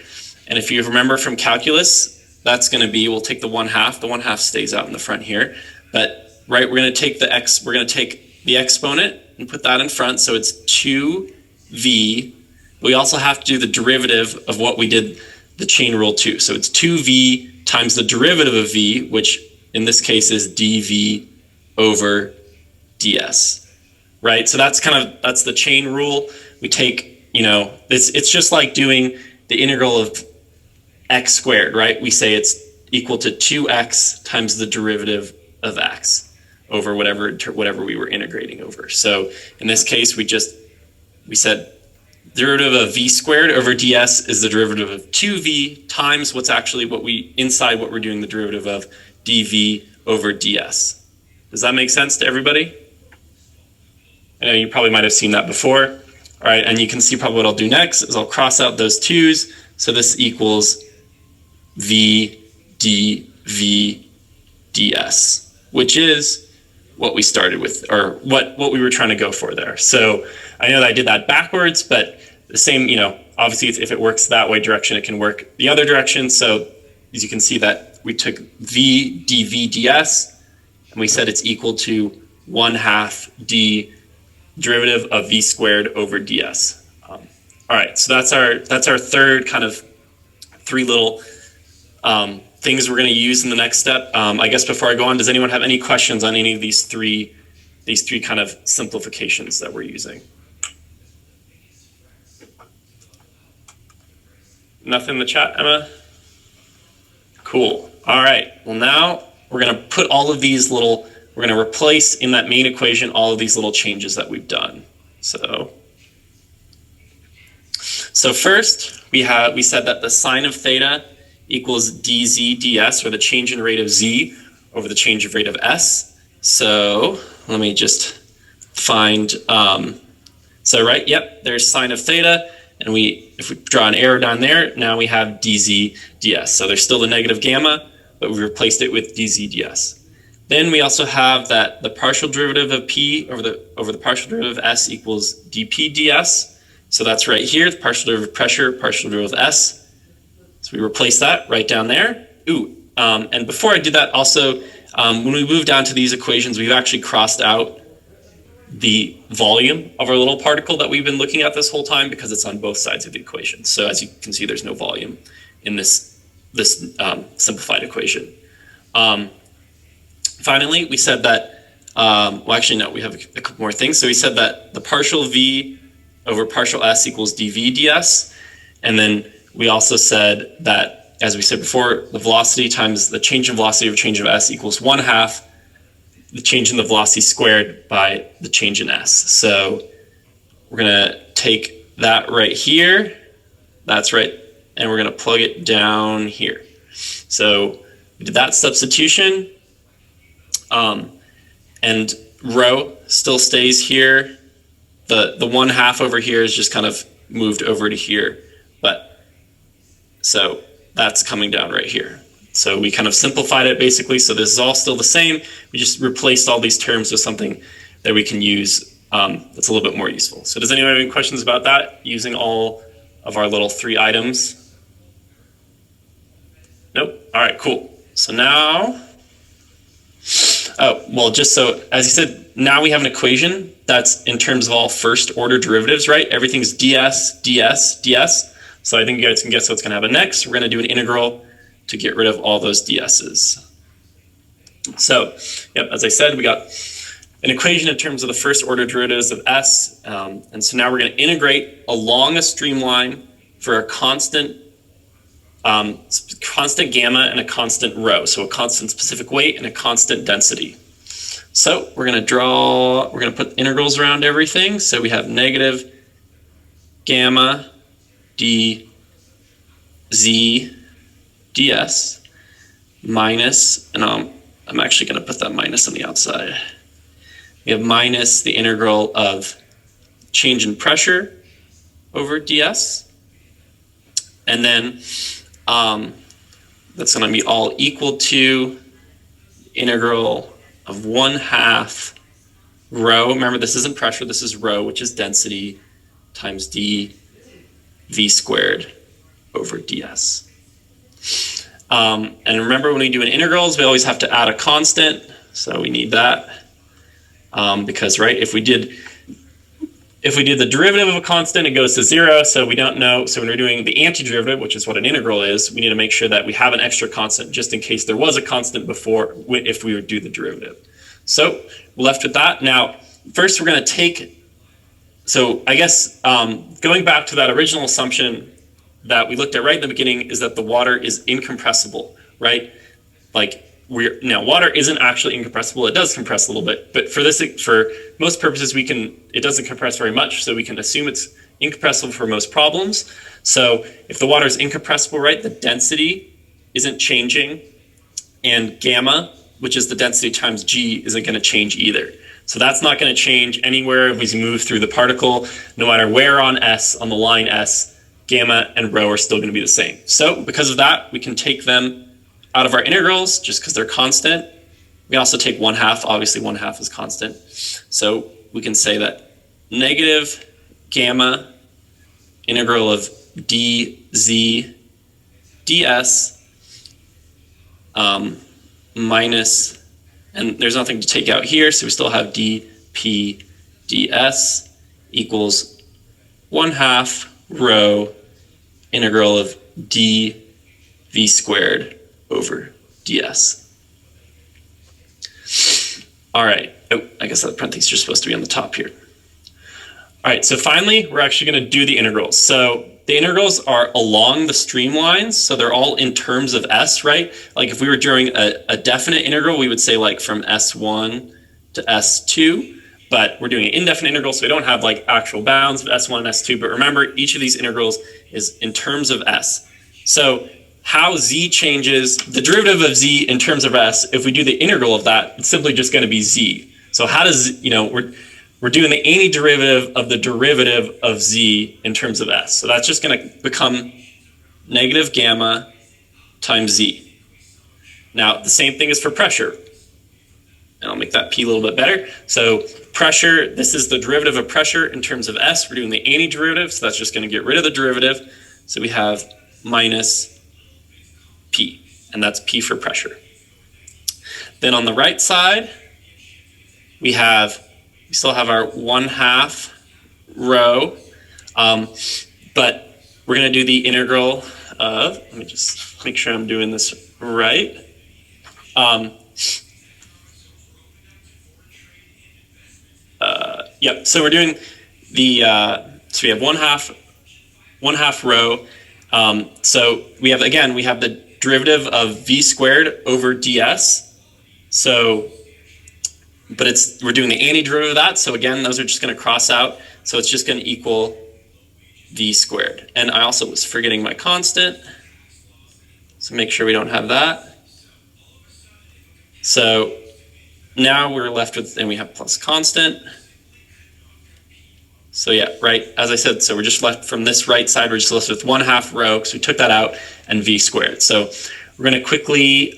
And if you remember from calculus, that's going to be, we'll take the 1/2. The 1/2 stays out in the front here. But right, we're going to take the exponent and put that in front. So it's 2v We also have to do the derivative of what we did the chain rule to. So it's 2v times the derivative of v, which in this case is dv over ds, right? So that's the chain rule. We take, it's just like doing the integral of x squared, right? We say it's equal to 2x times the derivative of x over whatever we were integrating over. So in this case, we said derivative of v squared over ds is the derivative of 2v times what's actually inside what we're doing the derivative of, dv over ds. Does that make sense to everybody? I know you probably might have seen that before. All right, and you can see probably what I'll do next is I'll cross out those 2's. So this equals v dv ds, which is what we started with, or what we were trying to go for there. So I know that I did that backwards, but the same, obviously if it works that way direction, it can work the other direction. So as you can see that we took v dv ds, and we said it's equal to 1/2 d derivative of v squared over ds. All right, so that's our third kind of three little things we're going to use in the next step. I guess before I go on, does anyone have any questions on any of these three kind of simplifications that we're using? Nothing in the chat, Emma? Cool. All right. Well, now we're going to put all of these we're going to replace in that main equation all of these little changes that we've done. So first we said that the sine of theta equals dz ds, or the change in rate of z over the change of rate of s. So let me just find, there's sine of theta, and if we draw an arrow down there, now we have dz ds. So there's still the negative gamma, but we replaced it with dz ds. Then we also have that the partial derivative of p over the partial derivative of s equals dp ds. So that's right here, the partial derivative of pressure, partial derivative of s. So we replace that right down there. And before I did that, also, when we move down to these equations, we've actually crossed out the volume of our little particle that we've been looking at this whole time because it's on both sides of the equation. So as you can see, there's no volume in this simplified equation. Finally, we said that, we have a couple more things. So we said that the partial v over partial s equals dv ds. And then we also said that, as we said before, the velocity times the change in velocity over change of s equals 1/2 the change in the velocity squared by the change in s. So we're going to take that right here. That's right. And we're going to plug it down here. So we did that substitution. And rho still stays here. The 1/2 over here is just kind of moved over to here. So that's coming down right here. So we kind of simplified it basically. So this is all still the same. We just replaced all these terms with something that we can use that's a little bit more useful. So does anyone have any questions about that, using all of our little 3 items? Nope. All right, cool. So now, just so, as you said, now we have an equation that's in terms of all first order derivatives, right? Everything's ds, ds, ds. So I think you guys can guess what's going to happen next. We're going to do an integral to get rid of all those ds's. So, as I said, we got an equation in terms of the first order derivatives of s. And so now we're going to integrate along a streamline for a constant gamma and a constant rho. So a constant specific weight and a constant density. So we're going to put integrals around everything. So we have negative gamma d z ds minus, and I'm actually going to put that minus on the outside. We have minus the integral of change in pressure over ds. And then that's going to be all equal to integral of 1/2 rho. Remember, this isn't pressure, this is rho, which is density, times d v squared over ds. And remember, when we do an integrals, we always have to add a constant. So we need that because, right, if if we do the derivative of a constant, it goes to 0, so we don't know. So when we're doing the antiderivative, which is what an integral is, we need to make sure that we have an extra constant just in case there was a constant before if we would do the derivative. So we're left with that. Now, first we're going to take, so I guess going back to that original assumption that we looked at right in the beginning is that the water is incompressible, right? Like, water isn't actually incompressible. It does compress a little bit, but for most purposes, it doesn't compress very much, so we can assume it's incompressible for most problems. So if the water is incompressible, right, the density isn't changing, and gamma, which is the density times g, isn't going to change either. So that's not going to change anywhere as we move through the particle. No matter where on S, on the line S, gamma and rho are still going to be the same. So because of that, we can take them out of our integrals just because they're constant. We can also take 1/2. Obviously, 1/2 is constant. So we can say that negative gamma integral of dz ds minus, and there's nothing to take out here, so we still have dp ds equals 1/2 rho integral of dv squared over ds. All right. Oh, I guess that parentheses are supposed to be on the top here. All right, so finally, we're actually going to do the integrals. So the integrals are along the streamlines, so they're all in terms of s, right? Like if we were drawing a definite integral, we would say like from s1 to s2, but we're doing an indefinite integral, so we don't have like actual bounds of s1 and s2, but remember, each of these integrals is in terms of s. So how z changes, the derivative of z in terms of s, if we do the integral of that, it's simply just going to be z. So how does, we're doing the antiderivative of the derivative of z in terms of s. So that's just going to become negative gamma times z. Now, the same thing is for pressure. And I'll make that p a little bit better. So pressure, this is the derivative of pressure in terms of s. We're doing the antiderivative, so that's just going to get rid of the derivative. So we have minus P, and that's P for pressure. Then on the right side, we still have our 1/2 rho, but we're going to do the integral of, let me just make sure I'm doing this right. Yep, so we're doing the, so we have 1/2 rho. So we have the derivative of v squared over ds. So, but we're doing the antiderivative of that. So again, those are just going to cross out. So it's just going to equal v squared. And I also was forgetting my constant. So make sure we don't have that. So now we're left with, and we have plus constant. So yeah, right, as I said, so we're just left from this right side, we're just left with 1/2 rho, because we took that out, and v squared. So we're going to quickly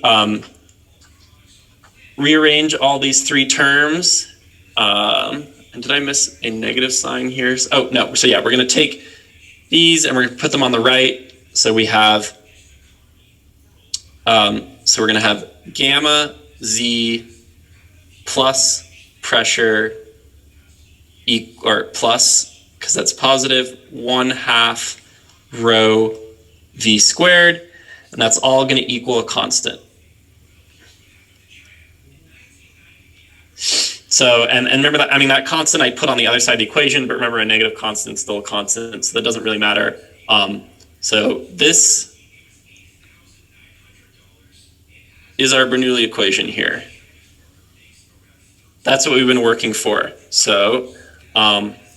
rearrange all these three terms. And did I miss a negative sign here? Oh, no, so yeah, we're going to take these and we're going to put them on the right. So we have, so we're going to have gamma z plus pressure or plus, because that's positive, 1/2 rho v squared, and that's all going to equal a constant. So, and remember that, I mean, that constant I put on the other side of the equation, but remember a negative constant is still a constant, so that doesn't really matter. So this is our Bernoulli equation here. That's what we've been working for. So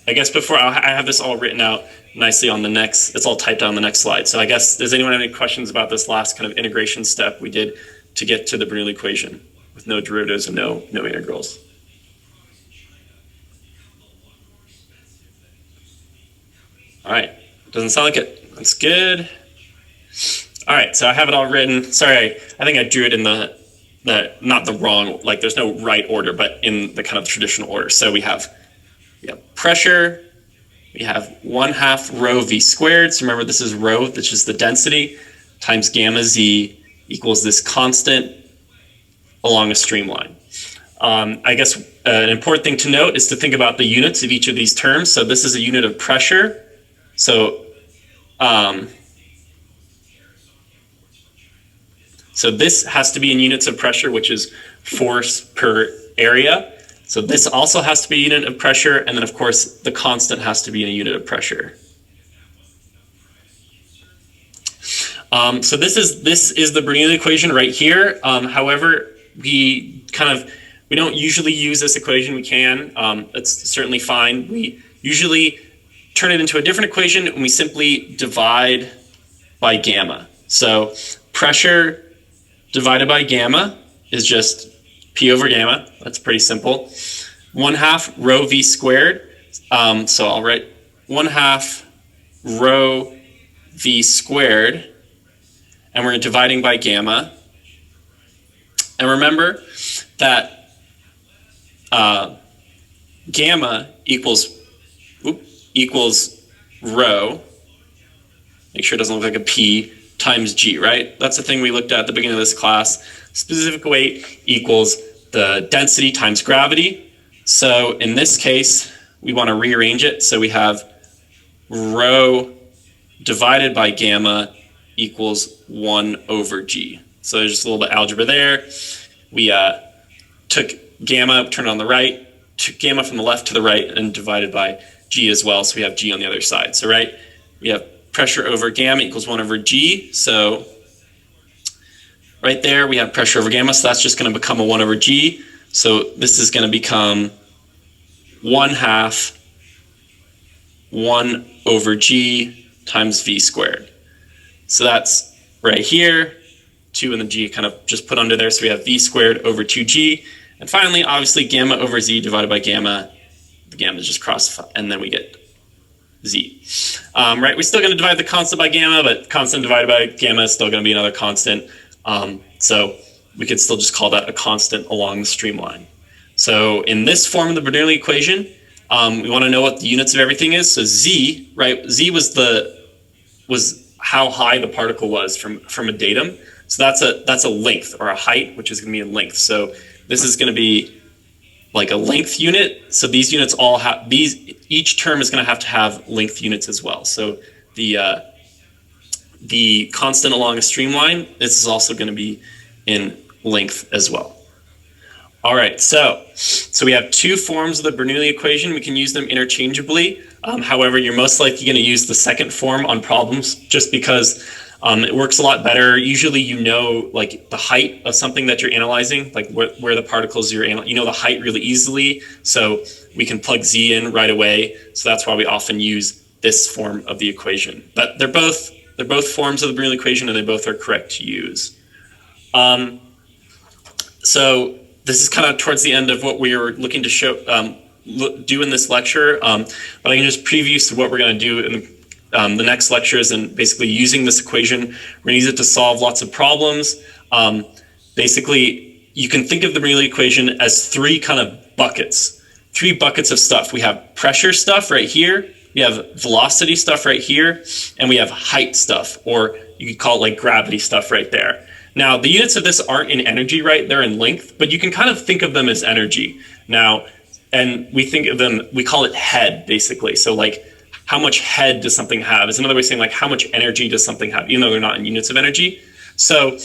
I guess before, I have this all written out nicely on the next, it's all typed out on the next slide. So I guess, does anyone have any questions about this last kind of integration step we did to get to the Bernoulli equation with no derivatives and no integrals? All right, doesn't sound like it. That's good. All right, so I have it all written. Sorry, I think I drew it in the not the wrong, like there's no right order, but in the kind of traditional order. So we have pressure, we have 1/2 rho v squared. So remember, this is rho, which is the density, times gamma z equals this constant along a streamline. I guess an important thing to note is to think about the units of each of these terms. So this is a unit of pressure. So this has to be in units of pressure, which is force per area. So this also has to be a unit of pressure. And then, of course, the constant has to be in a unit of pressure. So this is the Bernoulli equation right here. However, we don't usually use this equation. We can. That's certainly fine. We usually turn it into a different equation, and we simply divide by gamma. So pressure divided by gamma is just P over gamma. That's pretty simple. 1/2 rho V squared. So I'll write 1/2 rho V squared, and we're dividing by gamma. And remember that gamma equals rho. Make sure it doesn't look like a P times G, right? That's the thing we looked at the beginning of this class. Specific weight equals the density times gravity. So in this case, we want to rearrange it. So we have rho divided by gamma equals 1 over G. So there's just a little bit of algebra there. We took gamma, turned it on the right, took gamma from the left to the right, and divided by G as well. So we have G on the other side. So right, we have pressure over gamma equals 1 over G. So right there, we have pressure over gamma. So that's just going to become a 1 over G. So this is going to become 1/2 1 over G times V squared. So that's right here. 2 and the G kind of just put under there. So we have V squared over 2G. And finally, obviously, gamma over Z divided by gamma. The gamma is just cross, and then we get Z. Right, we're still going to divide the constant by gamma, but constant divided by gamma is still going to be another constant. So we could still just call that a constant along the streamline. So in this form of the Bernoulli equation, we want to know what the units of everything is. So Z, right? Z was how high the particle was from a datum. So that's a length, or a height, which is going to be in length. So this is going to be like a length unit. So these units all have each term is going to have length units as well. So the constant along a streamline, this is also going to be in length as well. All right, so we have two forms of the Bernoulli equation. We can use them interchangeably. However, you're most likely going to use the second form on problems just because it works a lot better. Usually you know like the height of something that you're analyzing, like where the particles you know the height really easily. So we can plug Z in right away. So that's why we often use this form of the equation. But they're both forms of the Bernoulli equation, and they both are correct to use. So this is kind of towards the end of what we were looking to show, do in this lecture, but I can just preview what we're going to do in the next lectures, and basically using this equation, we're going to use it to solve lots of problems. Basically, you can think of the Bernoulli equation as three kind of buckets, of stuff. We have pressure stuff right here, we have velocity stuff right here, and we have height stuff, or you could call it like gravity stuff right there. Now, the units of this aren't in energy, right? They're in length, but you can kind of think of them as energy. Now, and we think of them, we call it head, basically. So like, how much head does something have is another way of saying like, how much energy does something have, even though they're not in units of energy. So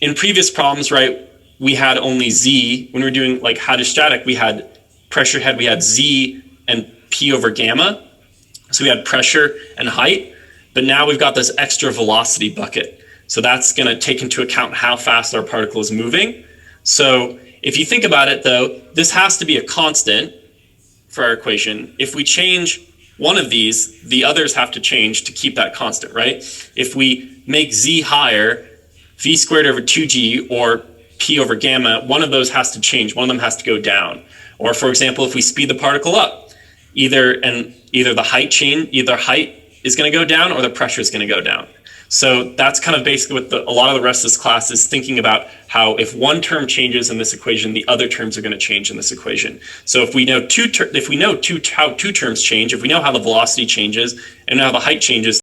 in previous problems, right, we had only Z. When we were doing like hydrostatic, we had pressure head, we had Z and P over gamma. So we had pressure and height, but now we've got this extra velocity bucket. So that's going to take into account how fast our particle is moving. So if you think about it, though, this has to be a constant for our equation. If we change one of these, the others have to change to keep that constant, right? If we make Z higher, V squared over 2G or P over gamma, one of those has to change. One of them has to go down. Or for example, if we speed the particle up, either the height is going to go down or the pressure is going to go down. So that's kind of basically what a lot of the rest of this class is thinking about, how if one term changes in this equation, the other terms are going to change in this equation. So if we know how two terms change, if we know how the velocity changes and how the height changes,